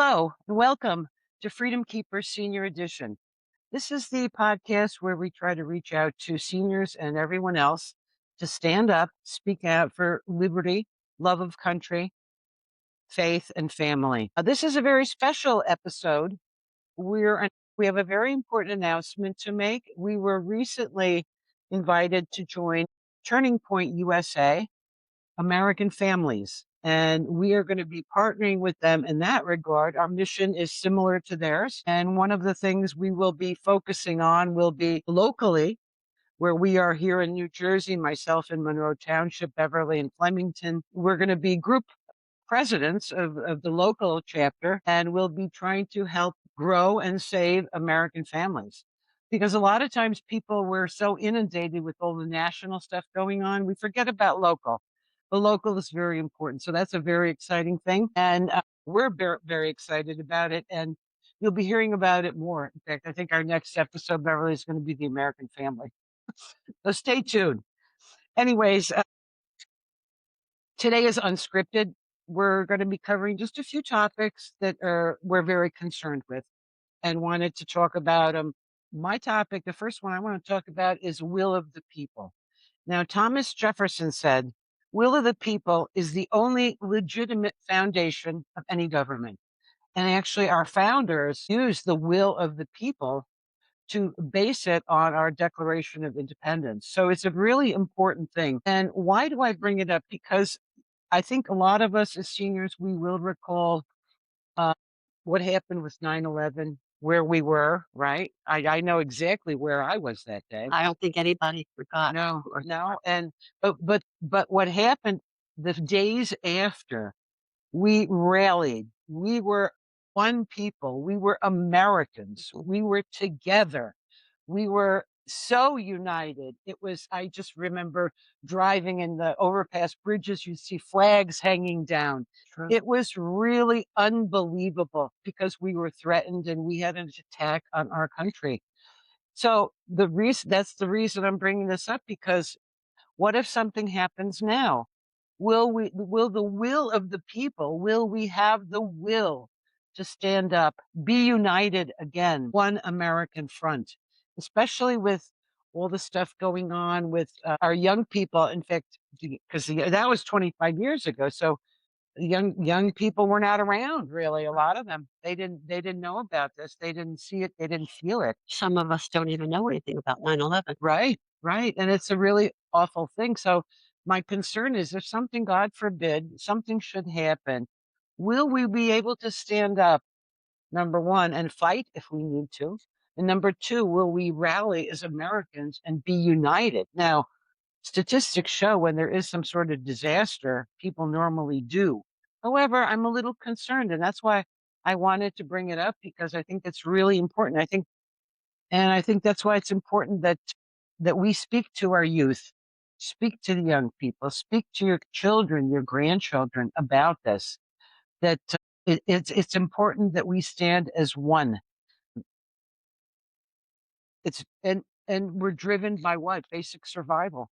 Hello, and welcome to Freedom Keepers Senior Edition. This is the podcast where we try to reach out to seniors and everyone else to stand up, speak out for liberty, love of country, faith, and family. This is a very special episode. We have a very important announcement to make. We were recently invited to join Turning Point USA, American Families. And we are going to be partnering with them in that regard. Our mission is similar to theirs. And one of the things we will be focusing on will be locally, where we are here in New Jersey, myself in Monroe Township, Beverly and Flemington. We're going to be group presidents of the local chapter, and we'll be trying to help grow and save American families. Because a lot of times we're so inundated with all the national stuff going on, we forget about local. The local is very important. So that's a very exciting thing. And we're very excited about it. And you'll be hearing about it more. In fact, I think our next episode, Beverly, is going to be the American family. So stay tuned. Anyways, today is unscripted. We're going to be covering just a few topics that we're very concerned with and wanted to talk about them. My topic, the first one I want to talk about is will of the people. Now, Thomas Jefferson said, will of the people is the only legitimate foundation of any government. And actually, our founders used the will of the people to base it on our Declaration of Independence. So it's a really important thing. And why do I bring it up? Because I think a lot of us as seniors, we will recall uh, what happened with 9/11, where we were, right? I know exactly where I was that day. I don't think anybody forgot. No, no. And but what happened the days after, we rallied. We were one people. We were Americans. We were together. We were so united. I just remember driving in the overpass bridges, you see flags hanging down. True. It was really unbelievable because we were threatened and we had an attack on our country. So that's the reason I'm bringing this up, because what if something happens now? Will the will of the people, will we have the will to stand up, be united again, one American front, especially with all the stuff going on with our young people. In fact, because that was 25 years ago. So young people were not around, really. A lot of them, they didn't know about this. They didn't see it. They didn't feel it. Some of us don't even know anything about 9/11. Right, right. And it's a really awful thing. So my concern is if something, God forbid, something should happen, will we be able to stand up, number one, and fight if we need to? And number two, will we rally as Americans and be united? Now, statistics show when there is some sort of disaster, people normally do. However, I'm a little concerned, and that's why I wanted to bring it up, because I think it's really important. I think that's why it's important that we speak to our youth, speak to the young people, speak to your children, your grandchildren about this. That it's important that we stand as one. And we're driven by what? Basic survival.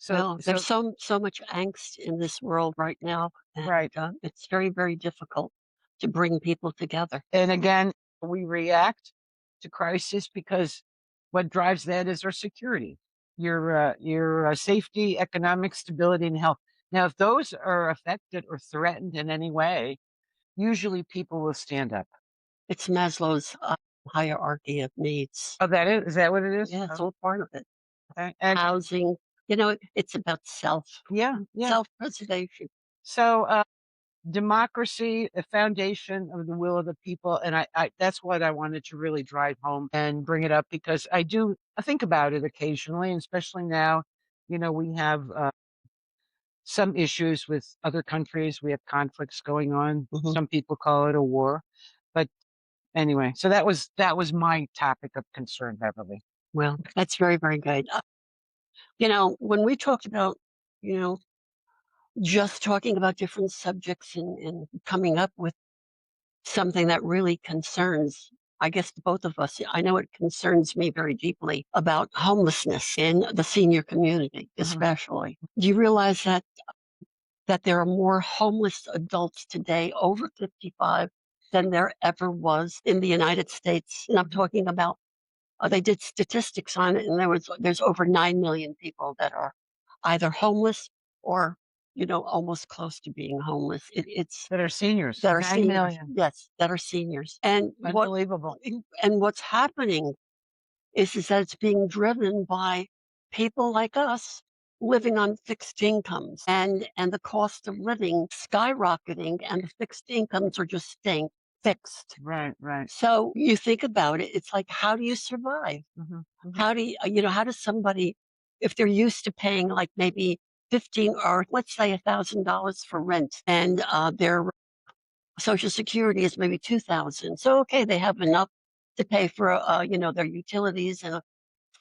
Well, there's so much angst in this world right now, and right. It's very, very difficult to bring people together. And again, we react to crisis because what drives that is our security, your safety, economic stability, and health. Now, if those are affected or threatened in any way, usually people will stand up. It's Maslow's hierarchy of needs. Oh, is that what it is? Yeah, it's all part of it. Okay. And Housing, it's about self-preservation. So democracy, the foundation of the will of the people. And I that's what I wanted to really drive home and bring it up, because I think about it occasionally, and especially now, we have some issues with other countries. We have conflicts going on. Mhm. Some people call it a war. But anyway, so that was my topic of concern, Beverly. Well, that's very, very good. When we talked about, just talking about different subjects and coming up with something that really concerns, I guess, both of us. I know it concerns me very deeply about homelessness in the senior community, especially. Do you realize that there are more homeless adults today over 55 than there ever was in the United States. And I'm Mhm. talking about, they did statistics on it, and there's over 9 million people that are either homeless or, almost close to being homeless. It's That are seniors. that are 9,000,000. seniors, yes, that are seniors. And Unbelievable. what's happening is that it's being driven by people like us living on fixed incomes, and the cost of living skyrocketing, and the fixed incomes are just staying fixed. Right, right. So you think about it, it's like, how do you survive? Mhm, mhm. How do you, how does somebody, if they're used to paying like maybe 15 or let's say $1,000 for rent, and their Social Security is maybe 2,000. So okay, they have enough to pay for their utilities and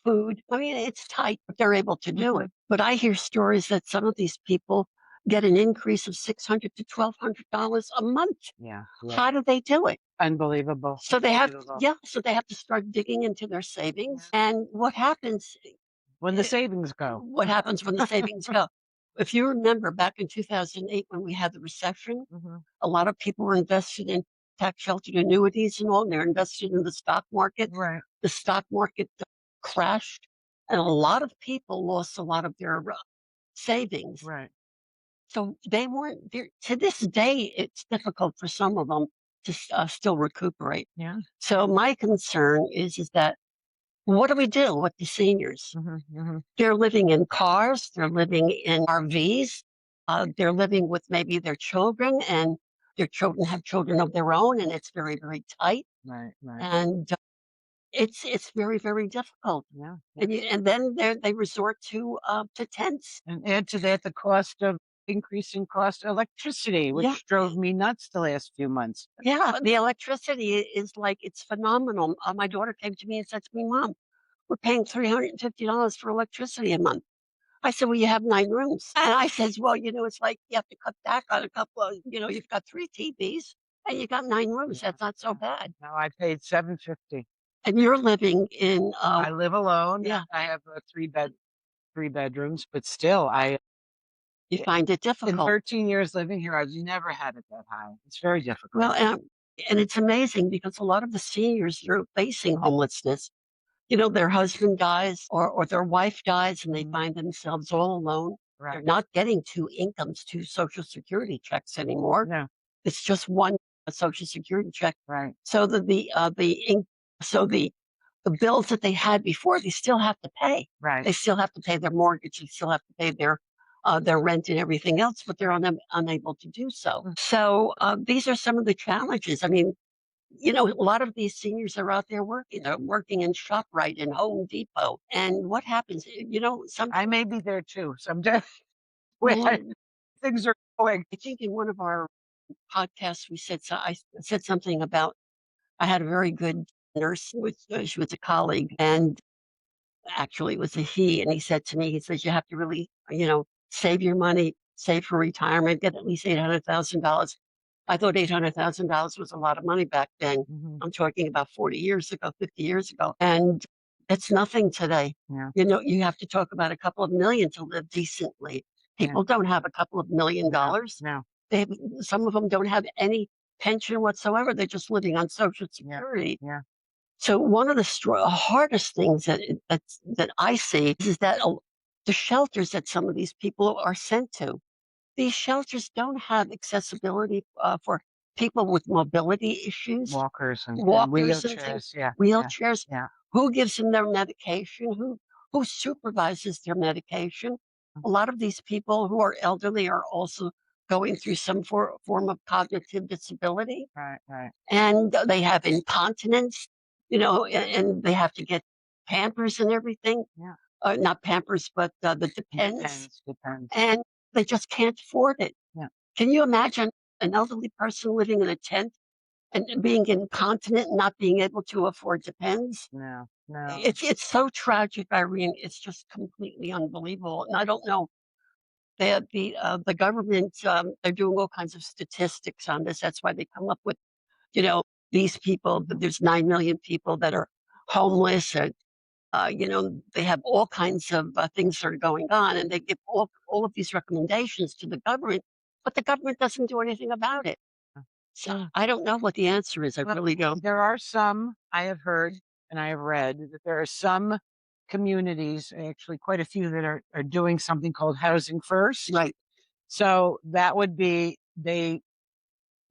food. I mean, it's tight, but they're able to do Mhm. it. But I hear stories that some of these people get an increase of $600 to $1,200 a month. Yeah, yeah. How do they do it? Unbelievable, So they have, unbelievable. yeah, so they have to start digging into their Yeah. savings. And what happens? When the eh, savings go. What happens when the savings go? If you remember back in 2008 when we had the recession, Mhm. a lot of people were invested in tax sheltered annuities and all, and they're invested in the stock market. Right, The stock market crashed, and a lot of people lost a lot of their savings. right. So they weren't there. To this day, it's difficult for some of them to still recuperate. Yeah. So my concern is that what do we do with the seniors? Mhm, mhm. They're living in cars, they're living in RVs, they're living with maybe their children, and their children have children of their own, and it's very, very tight. Right, right. And it's very, very difficult. Yeah, yeah. And then they resort to tents. And add to that the cost of increasing cost of electricity, Yeah, which drove me nuts the last few months. yeah. The electricity is like it's phenomenal. My daughter came to me and said to me, "Mom, we're paying $350 for electricity a month." I said, "Well, you have 9 rooms." And I says, "Well, it's like you have to cut back on a couple of, you've got 3 TVs and you got 9 rooms. Yeah, That's not so yeah. bad." No, I paid 750. And you're living in, I live alone. yeah, I have a 3 bedrooms, but still, you I find it in difficult. 13 years living here, I've never had it that high. It's very difficult. Well, and it's amazing because a lot of the seniors that are facing homelessness, their husband dies, or their wife dies, and they Mhm. find themselves all alone. They're Right. not getting 2 incomes, 2 Social Security checks anymore. No, It's just one Social Security check. right, So the bills that they had before, they still have to pay. right. They still have to pay their mortgage. They still have to pay their rent and everything else, but they're unable to do so. Mm. So these are some of the challenges. I mean, a lot of these seniors are out there working. They're working in ShopRite and Home Depot. And what happens? I may be there too someday where Well, things are going. I think in one of our podcasts we said, so I said something about, I had a very good nurse with, she was a colleague, and actually it was a he, and he said to me, he says, "You have to really, save your money, save for retirement, get at least $800,000." I thought $800,000 was a lot of money back then. Mhm. I'm talking about 40 years ago, 50 years ago, and it's nothing today. Yeah, You have to talk about a couple of million to live decently. yeah. People don't have a couple of million No, dollars. no. They have, some of them don't have any pension whatsoever. They're just living on Social Yeah, Security. yeah. So one of the hardest things that I see is that the shelters that some of these people are sent to, these shelters don't have accessibility for people with mobility issues, Walkers and walkers and things, wheelchairs. Yeah, yeah, wheelchairs. yeah. Who gives them their medication? Who supervises their medication? A lot of these people who are elderly are also going through some form of cognitive disability, Right, right. and they have incontinence, and they have to get Pampers and everything. Yeah. Not Pampers, but the Depends, Depends, depends. and they just can't afford it. Yeah. Can you imagine an elderly person living in a tent and being incontinent and not being able to afford Depends? No, no. It's so tragic, Irene. It's just completely unbelievable. And I don't know. The government, they're doing all kinds of statistics on this. That's why they come up with, you know these people. Mhm. There's 9 million people that are homeless, and they have all kinds of things that are going on, and they give all of these recommendations to the government, but the government doesn't do anything about it. So I don't know what the answer is. I Well, really don't. there are some I have heard and I have read that there are some communities, actually quite a few that are doing something called housing first. Right. So that would be they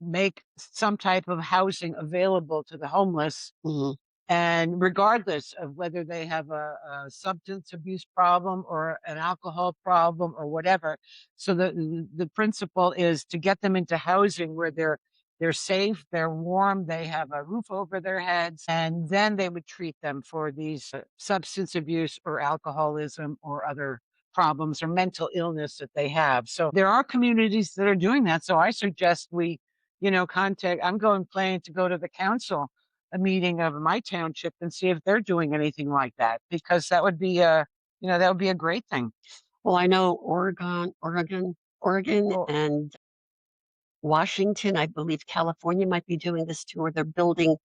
make some type of housing available to the homeless, Mhm. and regardless of whether they have a substance abuse problem or an alcohol problem or whatever. So the principle is to get them into housing where they're safe, they're warm, they have a roof over their heads, and then they would treat them for these substance abuse or alcoholism or other problems or mental illness that they have. So there are communities that are doing that. So I suggest we, contact. I'm planning to go to the council a meeting of my township and see if they're doing anything like that, because that would be that would be a great thing. Well, I know Oregon, Oh, and Washington. I believe California might be doing this too, where they're building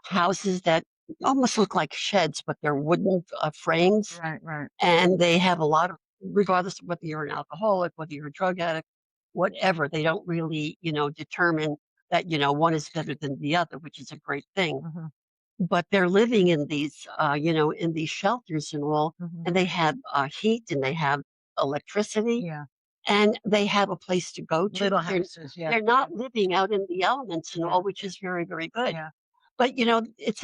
houses that almost look like sheds, but they're wooden frames, right, right. and they have a lot of, regardless of whether you're an alcoholic, whether you're a drug addict, whatever, they don't really, determine that, one is better than the other, which is a great thing. Hmm. But they're living in these, in these shelters and all, Hmm. and they have heat and they have electricity Yeah, and they have a place to go to. little They're houses. Yeah, they're yeah, not living out in the elements and yeah, all, which is very, very good. yeah. But it's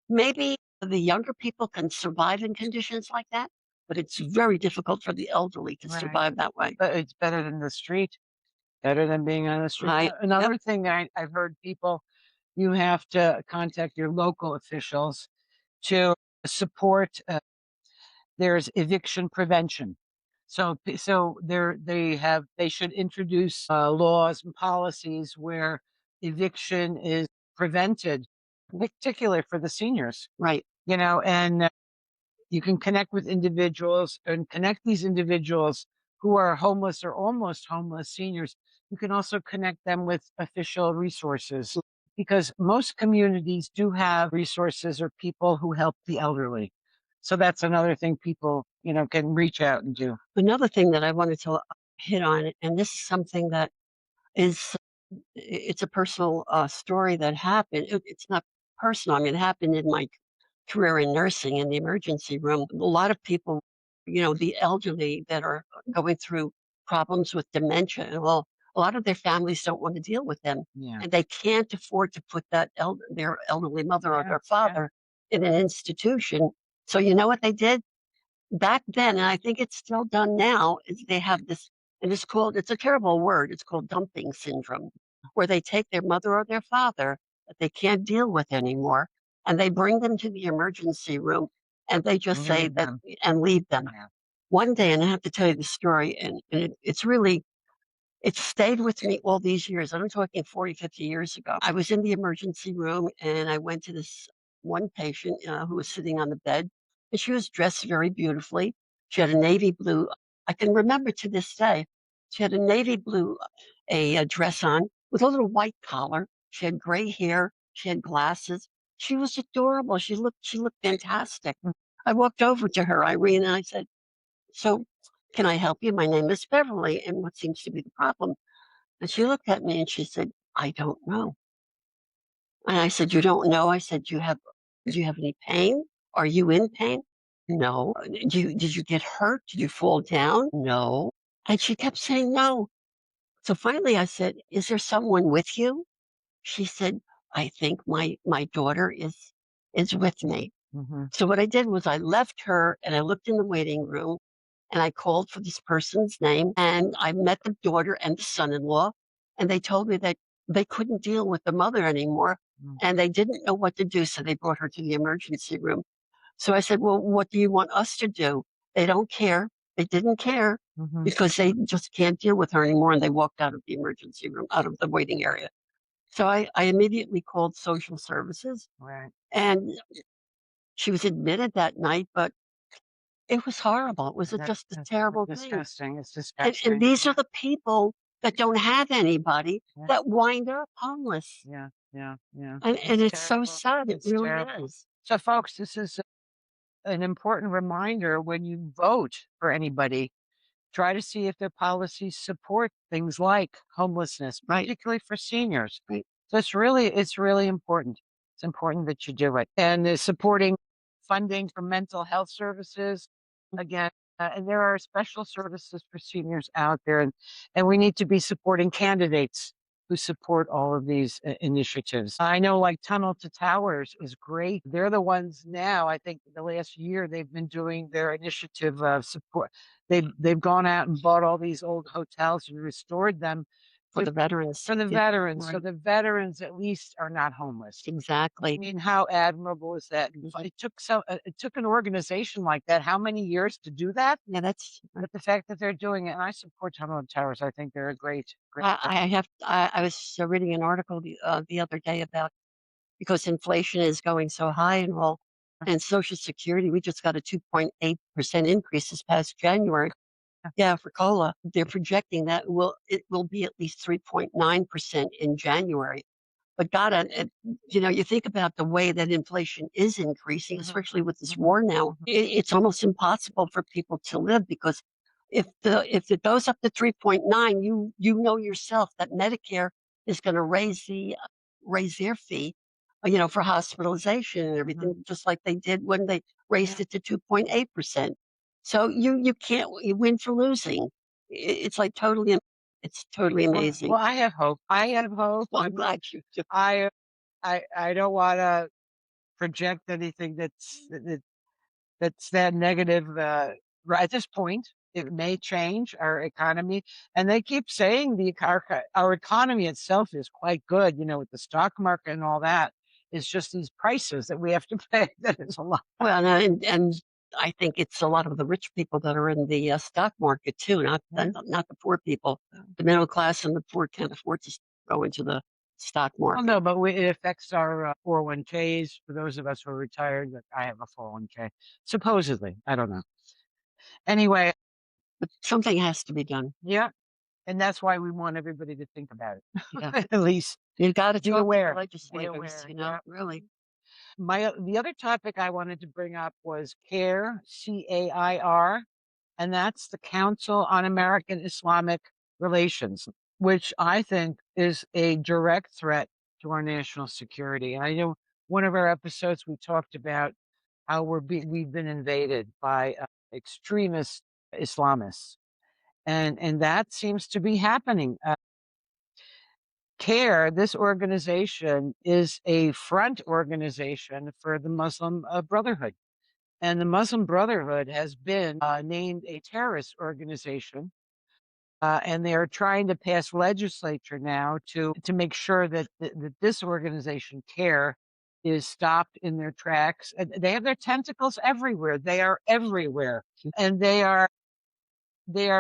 maybe the younger people can survive in conditions like that, but it's very difficult for the elderly to Right. survive that way. But it's better than the street. Better than being on the street. Right. Yep. Another thing I've heard people, you have to contact your local officials to support. There's eviction prevention. So they should introduce laws and policies where eviction is prevented, particularly for the seniors. Right. And you can connect with individuals and connect these individuals who are homeless or almost homeless seniors. You can also connect them with official resources, because most communities do have resources or people who help the elderly. So that's another thing people, can reach out and do. Another thing that I wanted to hit on, and this is something that is it's a personal story that happened. It's not personal. I mean, it happened in my career in nursing in the emergency room. A lot of people, the elderly that are going through problems with dementia, and well, a lot of their families don't want to deal with them, Yeah. and they can't afford to put their elderly mother or Yeah. their Yeah. father in an institution. So you know what they did? Back then, and I think it's still done now, is they have this, and it's a terrible word, it's called dumping syndrome, where they take their mother or their father that they can't deal with anymore, and they bring them to the emergency room, and they just say Leave that them. and leave them. Yeah. One day, and I have to tell you the story, and it's really it stayed with me all these years. I'm talking 40, 50 years ago. I was in the emergency room and I went to this one patient who was sitting on the bed, and she was dressed very beautifully. She had a navy blue, I can remember to this day, she had a navy blue dress on with a little white collar. She had gray hair. She had glasses. She was adorable. She looked fantastic. Mm. I walked over to her, Irene, and I said, "So, can I help you? My name is Beverly, and what seems to be the problem?" And she looked at me and she said, "I don't know." And I said, "You don't know?" I said, do you have any pain? Are you in pain? No. Did you get hurt? Did you fall down? No. And she kept saying no. So finally I said, "Is there someone with you?" She said, "I think my daughter is with me." Hmm. So what I did was I left her and I looked in the waiting room and I called for this person's name and I met the daughter and the son-in-law, and they told me that they couldn't deal with the mother anymore and they didn't know what to do, so they brought her to the emergency room. So I said, "Well, what do you want us to do?" They don't care. They didn't care Hmm. because they just can't deal with her anymore, and they walked out of the emergency room, out of the waiting area. So I immediately called social services, Right. and she was admitted that night, but it was horrible. It was just a That's terrible thing. disgusting. It's And disgusting. these are the people that don't have anybody Yeah. that wind up homeless. Yeah. Yeah. Yeah. And It's it's so terrible. sad. It It's really terrible. is. So, folks, this is an important reminder when you vote for anybody. try to see if their policies support things like homelessness, Right. particularly for seniors. Right. So it's really important. It's important that you do it. And supporting funding for mental health services, again, and there are special services for seniors out there, and we need to be supporting candidates who support all of these initiatives. I know like Tunnel to Towers is great. They're the ones now, I think the last year they've been doing their initiative of support. They've gone out and bought all these old hotels and restored them For the veterans. for the Yeah, veterans. So right. the veterans at least are not homeless. I Exactly. mean, how admirable is that? Mhm. It took an organization like that how many years to do that? Yeah, that's. But the fact that they're doing it, and I support Tunnel and Towers, I think they're a great. I was reading an article the other day about because inflation is going so high and all, and Social Security, we just got a 2.8% increase this past January. Yeah, for COLA, they're projecting that it will be at least 3.9% in January. But God, you think about the way that inflation is increasing, especially with this war now. It's almost impossible for people to live because if it goes up to 3.9, you know yourself that Medicare is going to raise their fee, for hospitalization and everything, just like they did when they raised it to 2.8%. So you can't you win for losing. It's like it's totally amazing. Well, I have hope. I have hope. Well, I'm glad you do. I I don't want to project anything that's that negative. Right at this point, it may change our economy, and they keep saying our economy itself is quite good. With the stock market and all that. It's just these prices that we have to pay. That is a lot. Well, no, and I think it's a lot of the rich people that are in the stock market too, not the poor people. The middle class and the poor can't afford to go into the stock Well, market. no, but it affects our 401ks for those of us who are retired. Like I have a 401k, supposedly. I don't know. Anyway, But something has to be done. yeah, and that's why we want everybody to think about it. Yeah, At least you got to be talk to the aware. Be legislators. aware. Yeah. Really. The other topic I wanted to bring up was CAIR, CAIR, and that's the Council on American Islamic Relations, which I think is a direct threat to our national security. And I know one of our episodes we talked about how we've been invaded by extremist Islamists, and that seems to be happening. CARE, this organization, is a front organization for the Muslim Brotherhood. And the Muslim Brotherhood has been named a terrorist organization. And they are trying to pass legislature now to make sure that this organization, CARE, is stopped in their tracks. And they have their tentacles everywhere. They are everywhere. And they are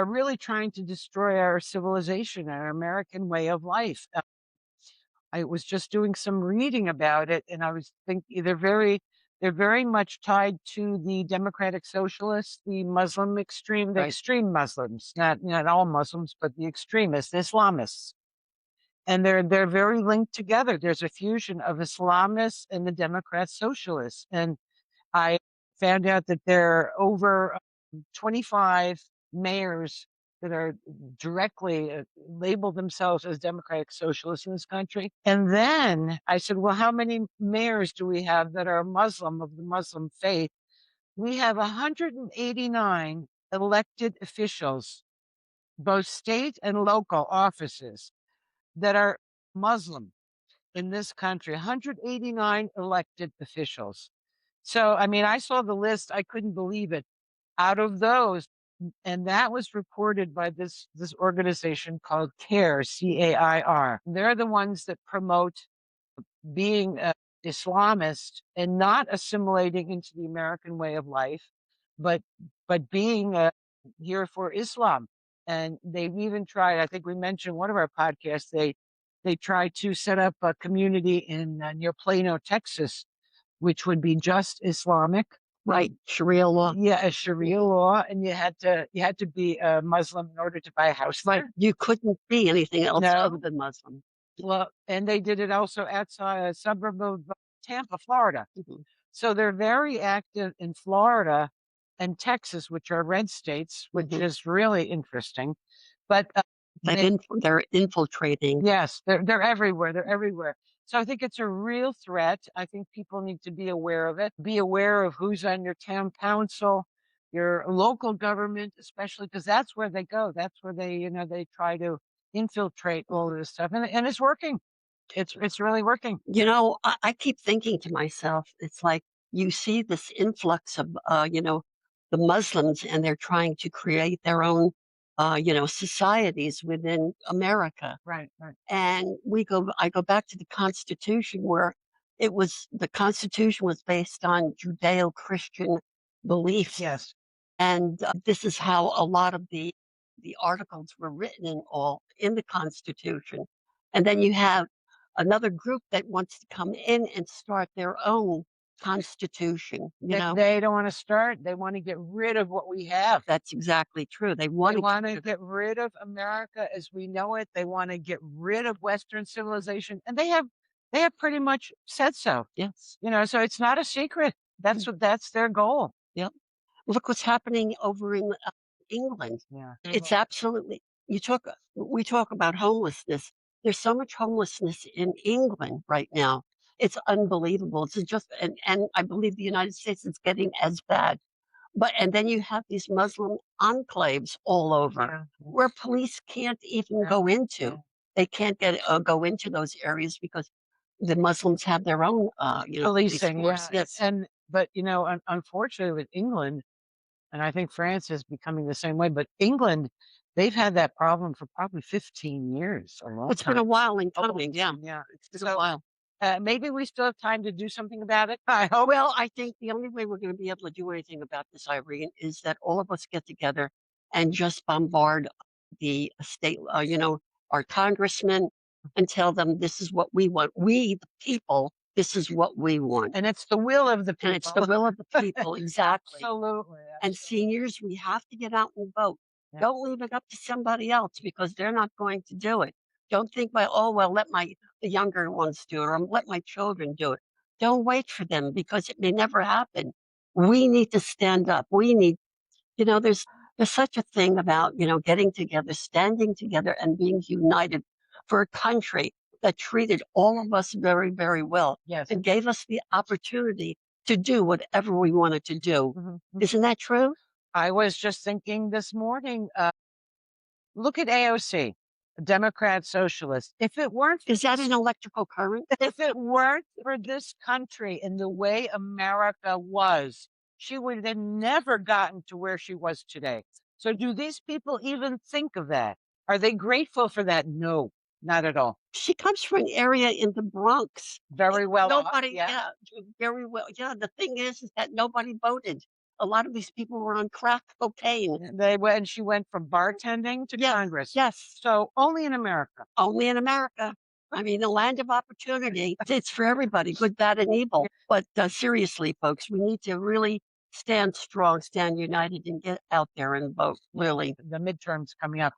really trying to destroy our civilization, our American way of life. I was just doing some reading about it, and I was thinking they're very much tied to the democratic socialists, the Right. extreme Muslims, not all Muslims, but the extremists, the Islamists. And they're very linked together. There's a fusion of Islamists and the Democrat socialists. And I found out that there are over 25 mayors that are directly label themselves as democratic socialists in this country. And then I said, well, how many mayors do we have that are Muslim, of the Muslim faith? We have 189 elected officials, both state and local offices, that are Muslim in this country. 189 elected officials. So, I mean, I saw the list. I couldn't believe it. Out of those, and that was reported by this organization called CAIR, CAIR. They're the ones that promote being Islamist and not assimilating into the American way of life, but being here for Islam. And they've even tried. I think we mentioned one of our podcasts. They tried to set up a community in near Plano, Texas, which would be just Islamic. Right. Sharia law. Yeah, a Sharia law, and you had to be a Muslim in order to buy a house But there. you couldn't be anything else other No, than Muslim. well, and they did it also outside a suburb of Tampa, Florida. Mhm. So they're very active in Florida, and Texas, which are red states, which Mhm. is really interesting. But They're infiltrating. yes, they're everywhere. They're everywhere. So I think it's a real threat. I think people need to be aware of it. Be aware of who's on your town council, your local government, especially because that's where they go. That's where they try to infiltrate all of this stuff, and it's working. It's really working. I keep thinking to myself, it's like you see this influx of, the Muslims, and they're trying to create their own, societies within America. Right, right. And I go back to the Constitution where the Constitution was based on Judeo-Christian beliefs. Yes. And this is how a lot of the articles were written and all in the Constitution. And then you have another group that wants to come in and start their own constitution. They don't want to start. They want to get rid of what we have. That's exactly true. They They want to want to get rid of America as we know it. They want to get rid of Western civilization, and they have pretty much said so. yes. So it's not a secret. That's their goal. Yep. Look what's happening over in England. Yeah. It's absolutely we talk about homelessness. There's so much homelessness in England right now. It's unbelievable. It's just and I believe the United States is getting as bad. And then you have these Muslim enclaves all over Yeah. where police can't even Yeah. go into. Yeah. They can't go into those areas because the Muslims have their own, police Policing, yeah. force. Yes. But unfortunately with England, and I think France is becoming the same way, but England, they've had that problem for probably 15 years, a long It's been time. a while in Oh, coming. Yeah. yeah. It's been a So while. maybe we still have time to do something about it. I hope. Well, I think the only way we're going to be able to do anything about this, Irene, is that all of us get together and just bombard the state, our congressmen and tell them this is what we want. We, the people, this is what we want. And it's the will of the And it's the people. will of the people. Exactly. Absolutely. And seniors, we have to get out and vote. Yeah. Don't leave it up to somebody else because they're not going to do it. Don't think oh well, let the younger ones do it or let my children do it. Don't wait for them because it may never happen. We need to stand up. We need, there's such a thing about, getting together, standing together and being united for a country that treated all of us very, very well Yes. and gave us the opportunity to do whatever we wanted to do. Mhm. Isn't that true? I was just thinking this morning, look at AOC, Democrat Socialist. If it weren't Is that an electrical current? if it weren't for this country and the way America was, she would have never gotten to where she was today. So do these people even think of that? Are they grateful for that? No, not at all. She comes from an area in the Bronx. Very well off, Nobody, yeah. yeah, very well. Yeah, the thing is that nobody voted. A lot of these people were on crack cocaine. She went from bartending to Yes, Congress. yes, So only in America. only in America. I mean, the land of opportunity. It's for everybody, good, bad, and evil. But seriously, folks, we need to really stand strong, stand united, and get out there and vote. Really. The midterms coming up.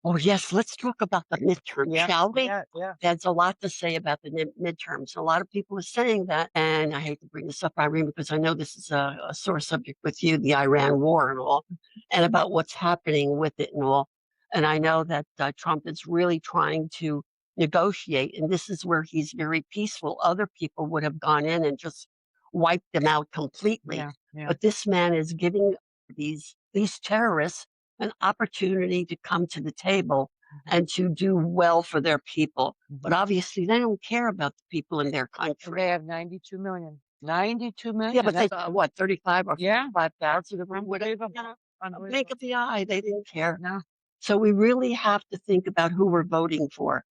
Oh, yes. Let's talk about the midterm, Yeah, shall we? yeah, yeah. There's a lot to say about the midterms. A lot of people are saying that. And I hate to bring this up, Irene, because I know this is a sore subject with you, the Iran war and all, and about what's happening with it and all. And I know that Trump is really trying to negotiate, and this is where he's very peaceful. Other people would have gone in and just wiped them out completely. Yeah, yeah. But this man is giving these terrorists an opportunity to come to the table and to do well for their people. But obviously, they don't care about the people in their country. They have 92 million. 92 million. Yeah, but they what 35 or Yeah. 45,000 of them. Unbelievable. A blink of the eye, they didn't care. No. So we really have to think about who we're voting for.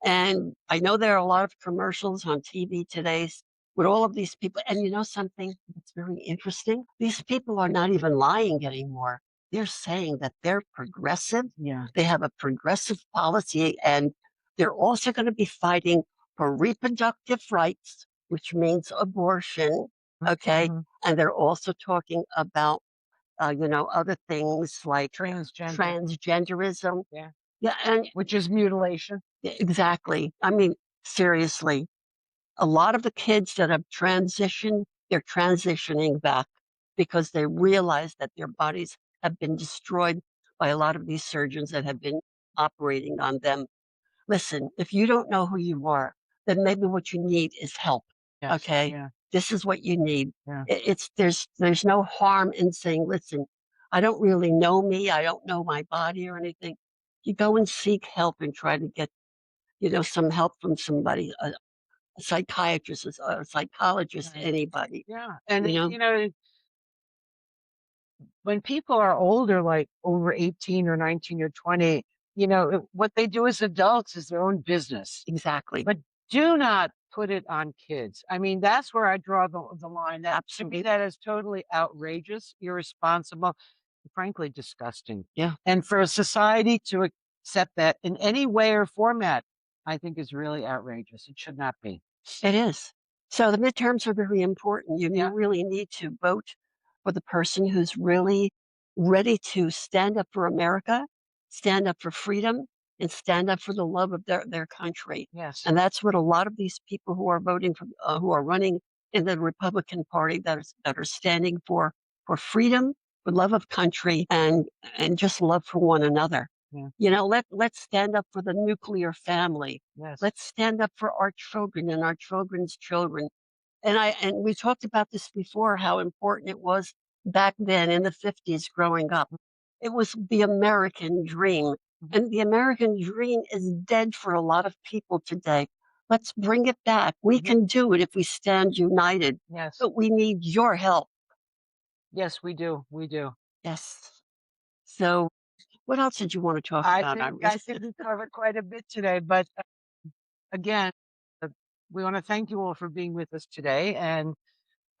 And I know there are a lot of commercials on TV today with all of these people. And you know something that's very interesting? These people are not even lying anymore. They're saying that they're progressive. Yeah. They have a progressive policy, and they're also going to be fighting for reproductive rights, which means abortion. Okay. Mhm. And they're also talking about, other things like transgenderism. Yeah. Yeah. And Which is mutilation. exactly. I mean, seriously, a lot of the kids that have transitioned, they're transitioning back. because they realize that their bodies have been destroyed by a lot of these surgeons that have been operating on them. Listen, if you don't know who you are, then maybe what you need is help. Yes. Okay. Yeah. This is what you need. Yeah. It's there's no harm in saying, listen, I don't really know me. I don't know my body or anything. You go and seek help and try to get, some help from somebody, a psychiatrist, a psychologist, Right. anybody, Yeah. And you know? when people are older, like over 18 or 19 or 20, what they do as adults is their own business. Exactly. But do not put it on kids. I mean, that's where I draw the line. To me, Absolutely. that is totally outrageous, irresponsible, and frankly, disgusting. Yeah, And for a society to accept that in any way or format, I think is really outrageous. It should not be. it is. So the midterms are very important. You Yeah. really need to vote for the person who's really ready to stand up for America, stand up for freedom, and stand up for the love of their country. Yes. And that's what a lot of these people who are voting for, who are running in the Republican Party, that are standing for freedom, for love of country, and just love for one another. Yeah. Let's stand up for the nuclear family. Yes. Let's stand up for our children and our children's children. And we talked about this before, how important it was back then in the 50s growing up. It was the American dream. Mhm. And the American dream is dead for a lot of people today. Let's bring it back. We Mhm. can do it if we stand united. Yes. But we need your help. Yes, we do. We do. Yes. So what else did you want to talk about, I Iris? think we covered quite a bit today, but again, uh, we want to thank you all for being with us today. And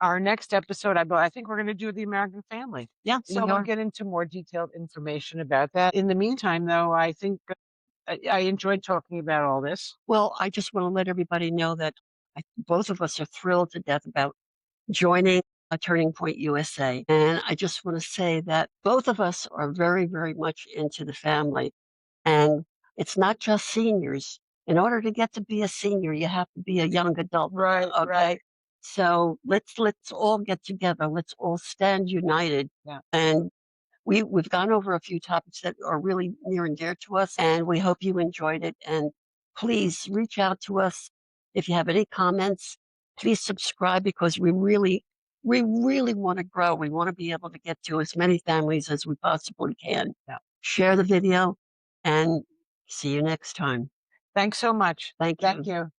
our next episode, I think we're going to do the American family. Yeah, So we we'll are. get into more detailed information about that. In the meantime, though, I think I enjoyed talking about all this. Well, I just want to let everybody know that both of us are thrilled to death about joining a Turning Point USA. And I just want to say that both of us are very, very much into the family. And it's not just seniors. In order to get to be a senior, you have to be a young adult. Right, Okay. right. So let's all get together. Let's all stand united. Yeah. And we've gone over a few topics that are really near and dear to us, and we hope you enjoyed it. And please reach out to us if you have any comments. Please subscribe, because we really want to grow. We want to be able to get to as many families as we possibly can. Yeah. Share the video, and see you next time. Thanks so much. Thank you. Thank you.